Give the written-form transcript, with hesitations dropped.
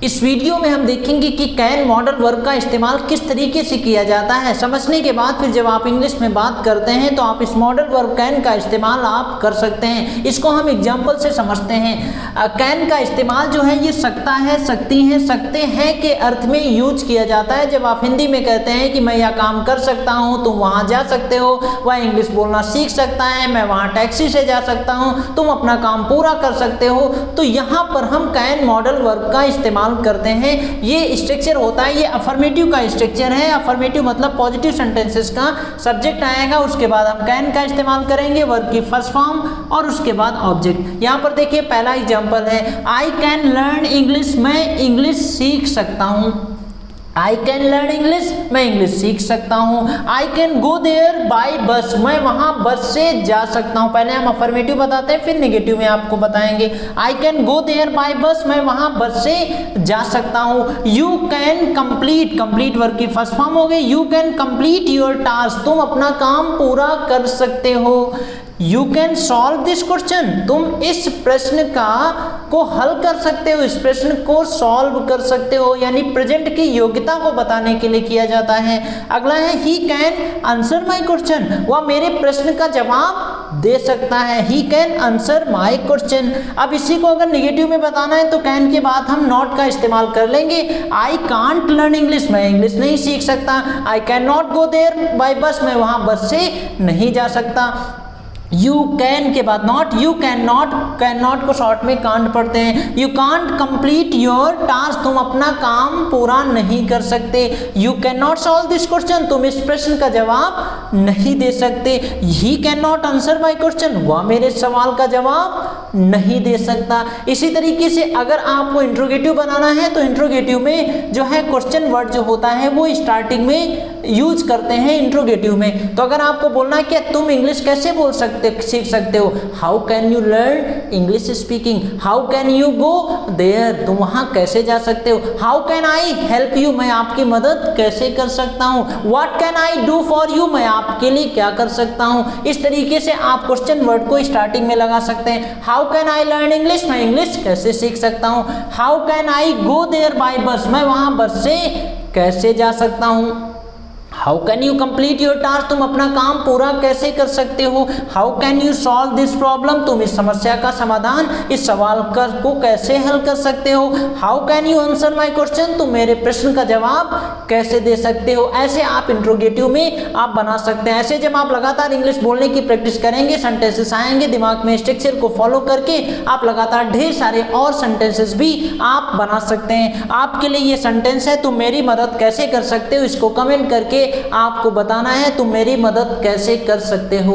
इस वीडियो में हम देखेंगे कि कैन मॉडल वर्ब का इस्तेमाल किस तरीके से किया जाता है। समझने के बाद फिर जब आप इंग्लिश में बात करते हैं तो आप इस मॉडल वर्ब कैन का इस्तेमाल आप कर सकते हैं। इसको हम एग्जाम्पल से समझते हैं। कैन का इस्तेमाल जो है ये सकता है, सकती हैं, सकते हैं के अर्थ में यूज किया जाता है। जब आप हिंदी में कहते हैं कि मैं यह काम कर सकता हूँ, तुम वहाँ जा सकते हो, वह इंग्लिश बोलना सीख सकता है, मैं वहाँ टैक्सी से जा सकता हूँ, तुम अपना काम पूरा कर सकते हो, तो यहाँ पर हम कैन मॉडल वर्ब का इस्तेमाल करते हैं। ये स्ट्रक्चर होता है, ये अफर्मेटिव का स्ट्रक्चर है। अफर्मेटिव मतलब पॉजिटिव सेंटेंसेस का सब्जेक्ट आएगा, उसके बाद हम कैन का इस्तेमाल करेंगे, वर्ब की फर्स्ट फॉर्म और उसके बाद ऑब्जेक्ट। यहाँ पर देखिए पहला एग्जांपल है, आई कैन लर्न इंग्लिश, मैं इंग्लिश सीख सकता हूँ। आई कैन लर्न इंग्लिश, मैं इंग्लिश सीख सकता हूँ। I can go there by bus, मैं वहाँ बस से जा सकता हूँ। पहले हम अफर्मेटिव बताते हैं, फिर नेगेटिव में आपको बताएंगे। I can go there by bus, मैं वहाँ बस से जा सकता हूँ। You can complete, complete verb की फर्स्ट फॉर्म हो गई। You can complete your task, तुम अपना काम पूरा कर सकते हो। You can solve this question, तुम इस प्रश्न को हल कर सकते हो, इस प्रश्न को सॉल्व कर सकते हो, यानी प्रेजेंट की योग्यता को बताने के लिए किया जाता है। अगला है he can answer my question, वह मेरे प्रश्न का जवाब दे सकता है। He can answer my question. अब इसी को अगर नेगेटिव में बताना है तो कैन के बाद हम नॉट का इस्तेमाल कर लेंगे। आई कांट लर्न इंग्लिश, मैं इंग्लिश नहीं सीख सकता। I can not go there by bus, मैं वहाँ बस से नहीं जा सकता। यू कैन के बाद नॉट, यू कैन नॉट को शॉर्ट में कांट पढ़ते हैं। You can't complete your task, तुम अपना काम पूरा नहीं कर सकते। You can not solve this question, तुम इस प्रश्न का जवाब नहीं दे सकते। He can not answer my question, वह मेरे सवाल का जवाब नहीं दे सकता। इसी तरीके से अगर आपको इंट्रोगेटिव बनाना है तो इंट्रोगेटिव में जो है क्वेश्चन वर्ड जो होता है वो स्टार्टिंग में यूज करते हैं इंट्रोगेटिव में। तो अगर आपको बोलना है कि तुम इंग्लिश कैसे सीख सकते हो, how can you learn English speaking, how can you go there, तुम वहां कैसे जा सकते हो। How can I help you, मैं आपकी मदद कैसे कर सकता हूँ। What can I do for you, मैं आपके लिए क्या कर सकता हूँ। इस तरीके से आप क्वेश्चन वर्ड को स्टार्टिंग में लगा सकते हैं। How can I learn English, मैं इंग्लिश कैसे सीख सकता हूँ। How can I go there by bus, मैं वहां बस से कैसे जा सकता हूँ। How can you complete your task, तुम अपना काम पूरा कैसे कर सकते हो। How can you solve this problem, तुम इस समस्या का समाधान, इस सवाल को कैसे हल कर सकते हो। How can you answer my question, तुम मेरे प्रश्न का जवाब कैसे दे सकते हो। ऐसे आप इंट्रोगेटिव में आप बना सकते हैं। ऐसे जब आप लगातार इंग्लिश बोलने की प्रैक्टिस करेंगे, सेंटेंसेस आएंगे दिमाग में, स्ट्रक्चर को फॉलो करके आप लगातार ढेर सारे और सेंटेंसेस भी आप बना सकते हैं। आपके लिए ये सेंटेंस है, तुम मेरी मदद कैसे कर सकते हो, इसको कमेंट करके आपको बताना है तुम मेरी मदद कैसे कर सकते हो।